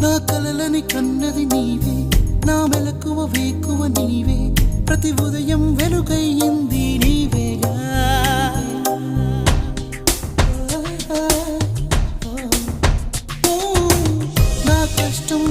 నా కలలని కన్నది నీవే నా మెలకువ వేకువ నీవే ప్రతి ఉదయం వెలుగయ్యింది నీవేగా నా కష్టం